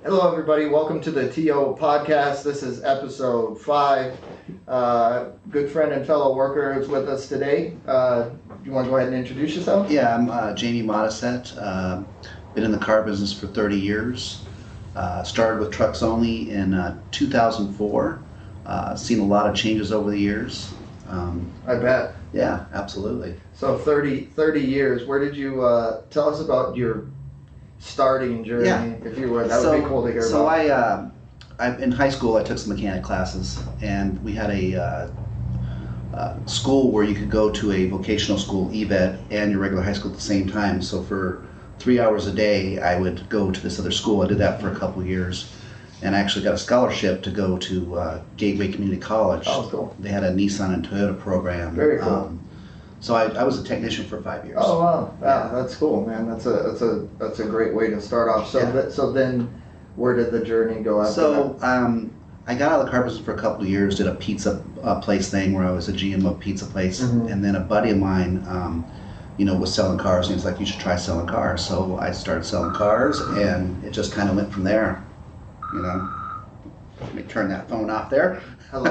Hello, everybody. Welcome to the TO podcast. This is episode 5. Good friend and fellow worker is with us today. You want to go ahead and introduce yourself? Yeah, I'm Jamie Modisett. Been in the car business for 30 years. Started with trucks only in 2004. Seen a lot of changes over the years. I bet. Yeah, absolutely. So 30 years. Where did you tell us about your starting journey, Yeah. if you would? That would be cool to hear so about. in high school, I took some mechanic classes, and we had a school where you could go to a vocational school, EVET, and your regular high school at the same time. So for 3 hours a day, I would go to this other school. I did that for a couple years, and I actually got a scholarship to go to Gateway Community College. Oh, cool. They had a Nissan and Toyota program. Very cool. So I was a technician for 5 years. Oh wow, yeah, that's cool, man. That's a great way to start off. So Yeah. so then, where did the journey go after So I got out of the car business for a couple of years, did a pizza place thing where I was a GM of a pizza place, Mhm. and then a buddy of mine, was selling cars, and he was like, "You should try selling cars." So I started selling cars, and it just kind of went from there. Let me turn that phone off there. Hello.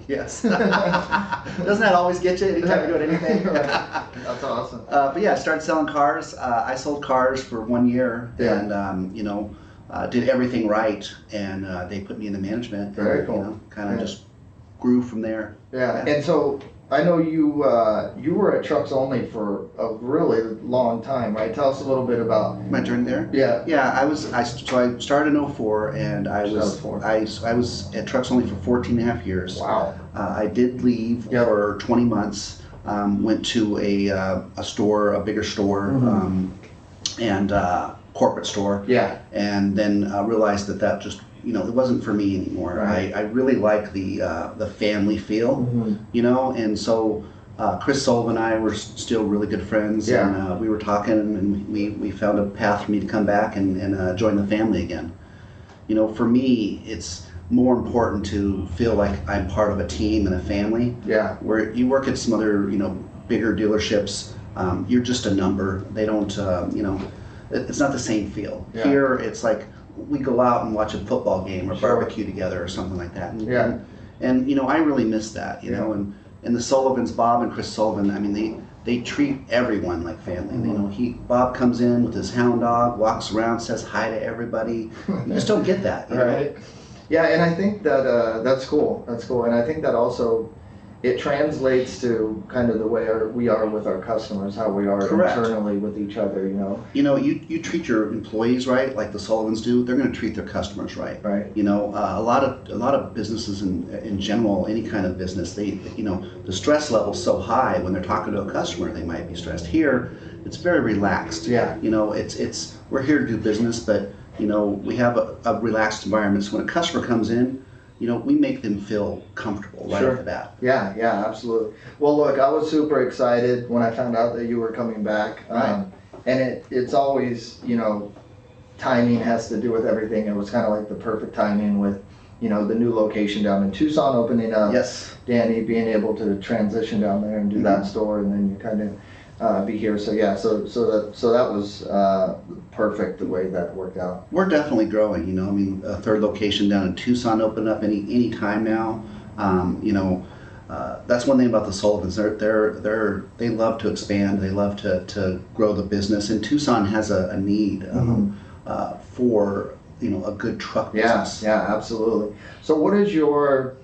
Yes. Doesn't that always get you anytime you're doing anything? That's awesome. But yeah, I started selling cars. I sold cars for 1 year, Yeah. and did everything right, and they put me into management. Very and, cool. Kind of Yeah. just grew from there. Yeah, and so I know you were at Trucks Only for a really long time, right? Tell us a little bit about. My journey there. Yeah. Yeah, so I started in '04, and I was 2004. I was at Trucks Only for 14 and a half years. Wow. I did leave Yep. for 20 months. Went to a store, a bigger store, Mhm. and corporate store. Yeah. And then realized that just it wasn't for me anymore. Right. I really like the family feel, Mhm. and so Chris Sullivan and I were still really good friends, Yeah. and we were talking, and we found a path for me to come back and join the family again. For me, it's more important to feel like I'm part of a team and a family. Yeah. Where you work at some other bigger dealerships, you're just a number. They don't it's not the same feel. Yeah. Here it's like we go out and watch a football game or Sure. barbecue together or something like that. Yeah. And I really miss that, Yeah. and the Sullivans, Bob and Chris Sullivan, I mean they treat everyone like family. Mhm. Bob comes in with his hound dog, walks around, says hi to everybody. You just don't get that, Right. Yeah, and I think that that's cool. That's cool, and I think that also it translates to kind of the way we are with our customers, how we are Correct. internally with each other. You treat your employees right, like the Sullivans do. They're going to treat their customers right. Right. A lot of businesses in general, any kind of business, the stress level's so high when they're talking to a customer, they might be stressed. Here, it's very relaxed. Yeah. It's we're here to do business, but we have a relaxed environment. So when a customer comes in, we make them feel comfortable right Sure. off the bat. Yeah, absolutely. Well, look, I was super excited when I found out that you were coming back. Right. And it's always, timing has to do with everything. It was kind of like the perfect timing with, the new location down in Tucson opening up. Yes. Danny being able to transition down there and do that store, and then you kind of be here. So yeah, so that was perfect the way that worked out. We're definitely growing. A third location down in Tucson opened up any time now. That's one thing about the Sullivans. They love to expand. They love to grow the business, and Tucson has a need for a good truck business. Yeah, absolutely. So what is your,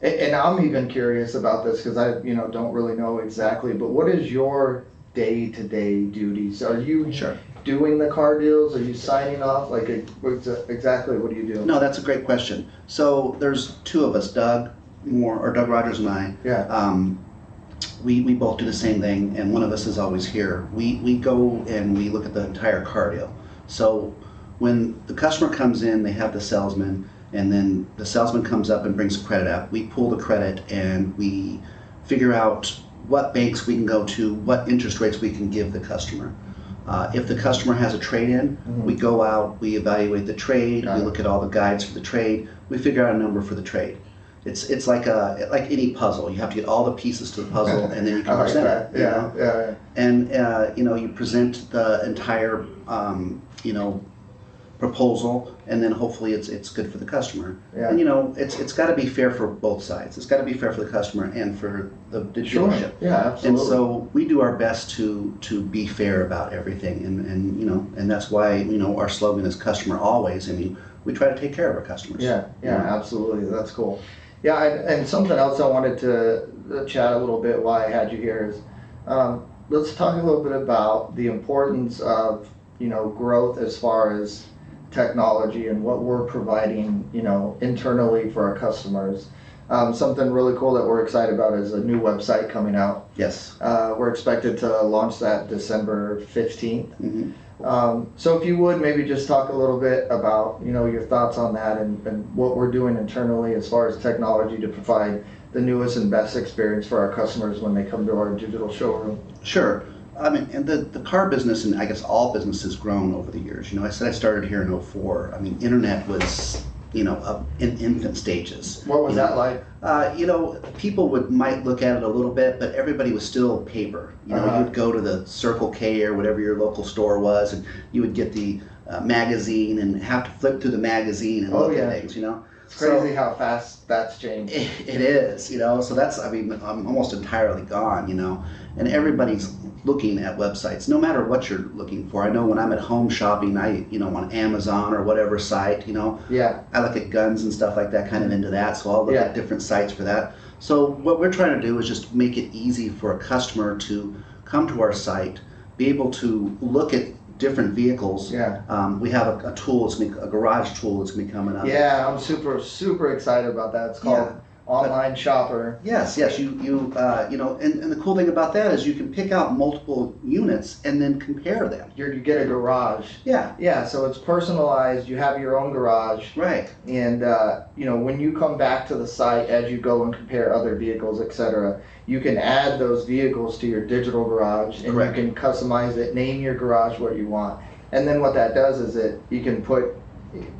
and I'm even curious about this because I don't really know exactly, but what is your day-to-day duties? Are you Sure. doing the car deals? Are you signing off? Like exactly what do you do? No, that's a great question. So there's two of us, Doug Rogers and I. Yeah. We both do the same thing, and one of us is always here. We go and we look at the entire car deal. So when the customer comes in, they have the salesman, and then the salesman comes up and brings credit up. We pull the credit and we figure out what banks we can go to, what interest rates we can give the customer. If the customer has a trade-in, we go out, we evaluate the trade, we look at all the guides for the trade, we figure out a number for the trade. It's like any puzzle. You have to get all the pieces to the puzzle, and then you can present it. Yeah. And you present the entire proposal, and then hopefully it's good for the customer. Yeah. And it's got to be fair for both sides. It's got to be fair for the customer and for the Sure. dealership. Yeah, absolutely. And so we do our best to be fair about everything, and that's why our slogan is customer always. I mean, we try to take care of our customers. Yeah, absolutely. That's cool. Yeah, and something else I wanted to chat a little bit while I had you here is, let's talk a little bit about the importance of, growth as far as technology and what we're providing, internally for our customers. Something really cool that we're excited about is a new website coming out. Yes. We're expected to launch that December 15th. Mm-hmm. So if you would maybe just talk a little bit about, your thoughts on that and what we're doing internally as far as technology to provide the newest and best experience for our customers when they come to our digital showroom. Sure. I mean, and the car business, and I guess all business, has grown over the years. I said I started here in '04. I mean, internet was, up in infant stages. What was that like? People might look at it a little bit, but everybody was still paper. You'd go to the Circle K or whatever your local store was, and you would get the magazine and have to flip through the magazine and look at things. It's crazy how fast that's changed. It is, So that's, I'm almost entirely gone, and everybody's looking at websites, no matter what you're looking for. I know when I'm at home shopping, on Amazon or whatever site, Yeah. I look at guns and stuff like that, kind of into that, so I'll look at different sites for that. So what we're trying to do is just make it easy for a customer to come to our site, be able to look at different vehicles. Yeah. We have a tool, a garage tool that's going to be coming up. Yeah, I'm super excited about that. It's called Online Shopper. Yes, and the cool thing about that is you can pick out multiple units and then compare them. You get a garage. Yeah. Yeah, so it's personalized. You have your own garage. Right. And, when you come back to the site as you go and compare other vehicles, etc., you can add those vehicles to your digital garage and Correct. you can customize it, name your garage what you want. And then what that does is you can put,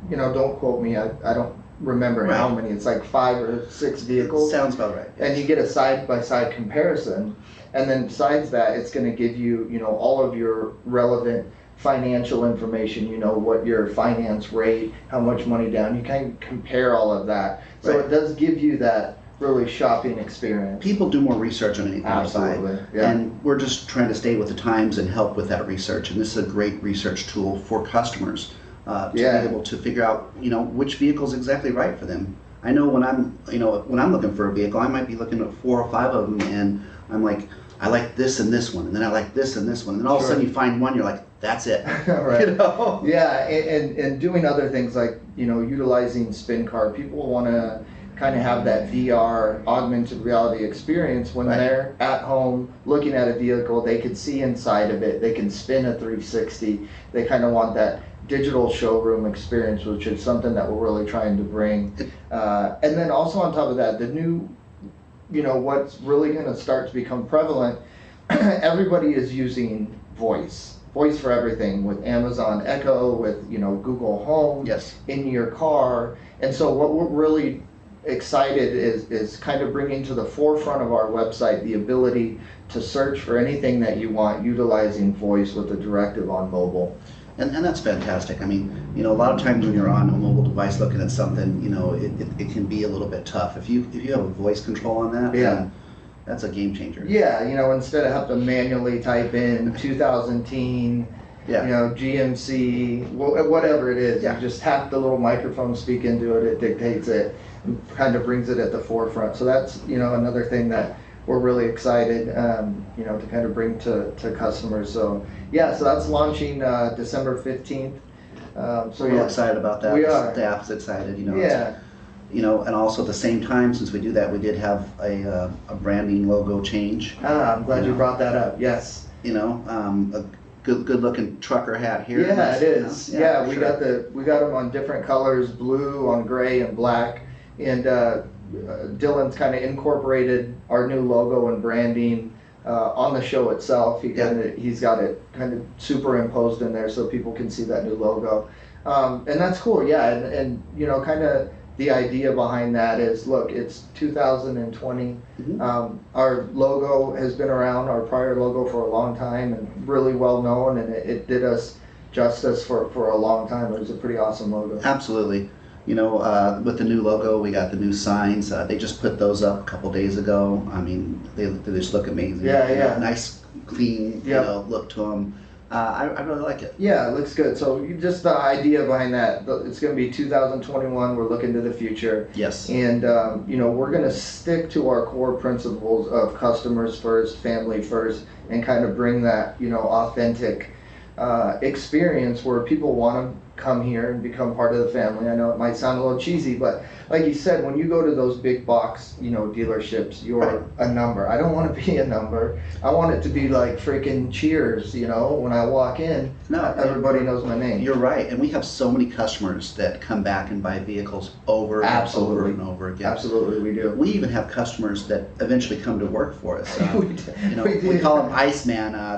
don't quote me, I don't remember how many, it's like 5 or 6 vehicles. Sounds about right. And you get a side-by-side comparison. And then besides that, it's going to give you, all of your relevant financial information, what your finance rate, how much money down. You can compare all of that. So it does give you that really shopping experience. People do more research on anything they buy. Yeah. And we're just trying to stay with the times and help with that research. And this is a great research tool for customers to be able to figure out, which vehicle is exactly right for them. I know when I'm looking for a vehicle, I might be looking at 4 or 5 of them, and I'm like, I like this and this one, and then I like this and this one, and then all of a sudden you find one, you're like, that's it. Right. Yeah, and doing other things like, utilizing spin card. People want to kind of have that VR, augmented reality experience when they're at home looking at a vehicle. They can see inside of it. They can spin a 360. They kind of want that digital showroom experience, which is something that we're really trying to bring. And then also on top of that, the new, what's really going to start to become prevalent, everybody is using voice for everything with Amazon Echo, with, Google Home in your car. And so what we're really excited is kind of bringing to the forefront of our website the ability to search for anything that you want utilizing voice with a directive on mobile. And that's fantastic. I mean, a lot of times when you're on a mobile device looking at something, it can be a little bit tough. If you have a voice control on that, then that's a game changer. Yeah, instead of have to manually type in 2010, GMC, whatever it is, you just tap the little microphone, speak into it, it dictates it, and kind of brings it at the forefront. So that's, another thing that we're really excited, to kind of bring to customers. So so that's launching December 15th. We're excited about that. We are. The staff's excited, And also at the same time, since we do that, we did have a branding logo change. I'm glad you brought that up. Yes. A good looking trucker hat here. Yeah, it is. We sure. got them on different colors, blue, on gray, and black. And Dylan's kind of incorporated our new logo and branding on the show itself. He's got it kind of superimposed in there so people can see that new logo. And that's cool, and kind of the idea behind that is, look, it's 2020. Our logo has been around, our prior logo, for a long time and really well known, and it did us Justice for a long time. It was a pretty awesome logo. Absolutely. You know, with the new logo, we got the new signs. They just put those up a couple days ago. I mean, they just look amazing. Yeah, You know, yeah. nice, clean, Yep. you know, look to them. I really like it. Yeah, it looks good. So just the idea behind that, it's going to be 2021. We're looking to the future. Yes. And, you know, we're going to stick to our core principles of customers first, family first, and kind of bring that, you know, authentic experience where people want to come here and become part of the family. I know it might sound a little cheesy, but like you said, when you go to those big box, you know, dealerships, you're a number. I don't want to be a number. I want it to be like freaking Cheers, you know, when I walk in, everybody knows my name. You're right, and we have so many customers that come back and buy vehicles over and over and over again. Absolutely, we do. We even have customers that eventually come to work for us. You know, we we call him Iceman. Yeah.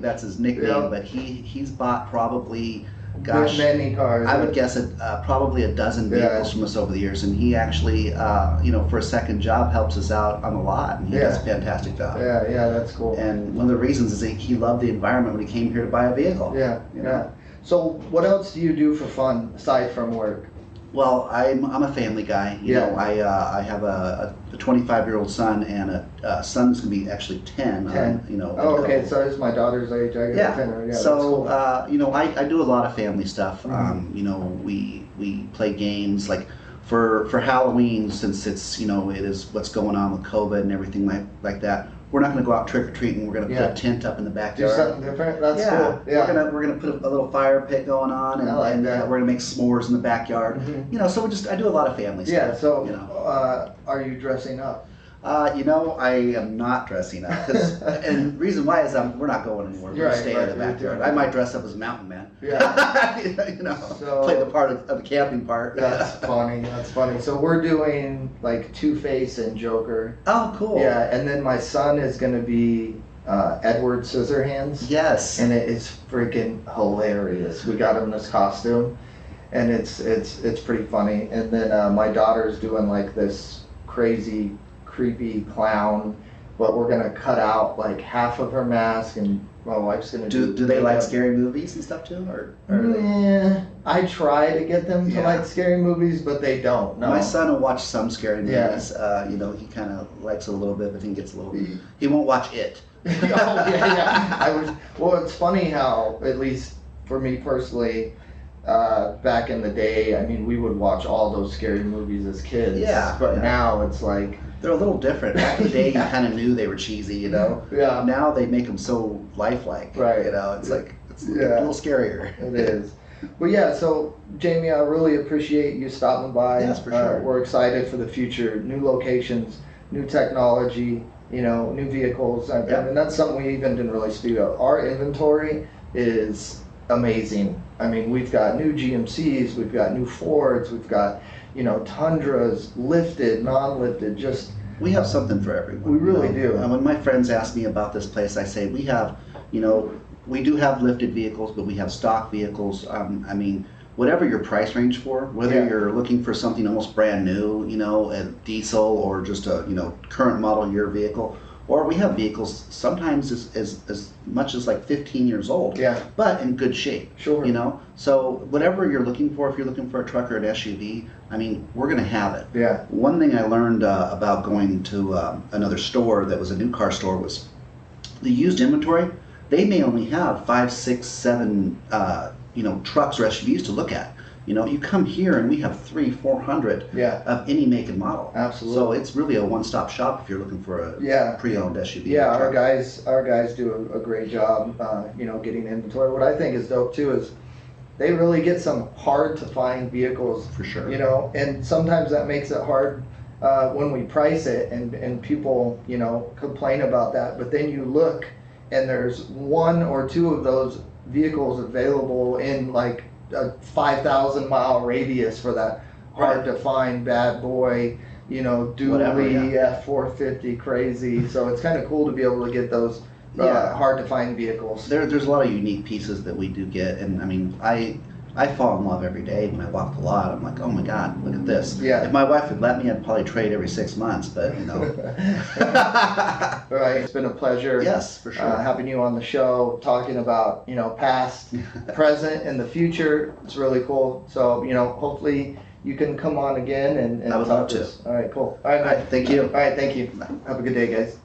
That's his nickname. Yeah. But he's bought probably, gosh, many cars. I would guess probably a dozen vehicles from us over the years, and he actually, you know, for a second job helps us out on the lot, and he does a fantastic job. Yeah, that's cool. And one of the reasons is that he loved the environment when he came here to buy a vehicle. Yeah. So what else do you do for fun aside from work? Well, I'm a family guy. You know, I have a 25-year-old son and a son who's gonna be actually 10. 10. You know. Oh, okay. So it's my daughter's age. I got 10. Yeah. So you know, I do a lot of family stuff. Mm-hmm. You know, we play games like for Halloween, since it's, you know, it is what's going on with COVID and everything like that. We're not going to go out trick or treating. We're going to put a tent up in the Do backyard. something different. That's cool. Yeah. We're gonna put a little fire pit going on, and, I like that. we're gonna make s'mores in the backyard. Mhm. You know, so I do a lot of family stuff. Yeah. So, you know, are you dressing up? you know, I am not dressing up, and the reason why is we're not going anywhere. We're gonna stay in the backyard. I might dress up as a mountain man. Yeah. You know, So, play the part of the camping part. That's funny. That's funny. So we're doing like Two-Face and Joker. Oh, cool. Yeah, and then my son is going to be Edward Scissorhands. Yes. And it is freaking hilarious. We got him this costume, and it's pretty funny. And then my daughter's doing like this crazy, creepy clown, but we're gonna cut out like half of her mask, and my wife's gonna do they like scary movies and stuff too, or Yeah, I try to get them to like scary movies, but they don't. No. My son will watch some scary movies. Yeah. You know, he kind of likes it a little bit, but then gets a little. He won't watch it. Oh yeah. Well, it's funny how, at least for me personally, back in the day, I mean, we would watch all those scary movies as kids. Yeah. But now it's like they're a little different. Back in the day, you kind of knew they were cheesy, you know. Yeah. Now they make them so lifelike. Right. You know, it's like it's a little scarier. It is. Well, yeah. So Jamie, I really appreciate you stopping by. Yes, for sure. We're excited for the future, new locations, new technology. You know, new vehicles. I mean, that's something we even didn't really speak of. Our inventory is amazing. I mean, we've got new GMCs, we've got new Fords, we've got, you know, Tundras, lifted, non-lifted, just... We have something for everyone. We really do. And when my friends ask me about this place, I say we have, you know, we do have lifted vehicles, but we have stock vehicles. I mean, whatever your price range for, whether you're looking for something almost brand new, you know, a diesel, or just a, you know, current model year vehicle, or we have vehicles sometimes as much as like 15 years old, but in good shape. Sure. You know, so whatever you're looking for, if you're looking for a truck or an SUV, I mean, we're going to have it. Yeah. One thing I learned about going to another store that was a new car store was the used inventory. They may only have 5, 6, 7 you know, trucks or SUVs to look at. You know, you come here and we have 300, 400 of any make and model. Absolutely. So it's really a one-stop shop if you're looking for a pre-owned SUV. Yeah, our guys do a great job, you know, getting inventory. What I think is dope too is they really get some hard to find vehicles. For sure. You know, and sometimes that makes it hard when we price it, and people, you know, complain about that. But then you look and there's 1 or 2 of those vehicles available in like a 5,000 mile radius for that hard to find bad boy, you know, dually F450 crazy. So it's kind of cool to be able to get those hard to find vehicles. There's a lot of unique pieces that we do get, and I mean, I fall in love every day when I walk the lot. I'm like, oh my God, look at this. Yeah. If my wife would let me, I'd probably trade every 6 months, but you know. Right. It's been a pleasure. Yes, for sure. Having you on the show, talking about, past, present, and the future. It's really cool. So, hopefully you can come on again and I would talk love to to. us. All right, cool. All right, All right, thank you. All right, thank you. Have a good day, guys.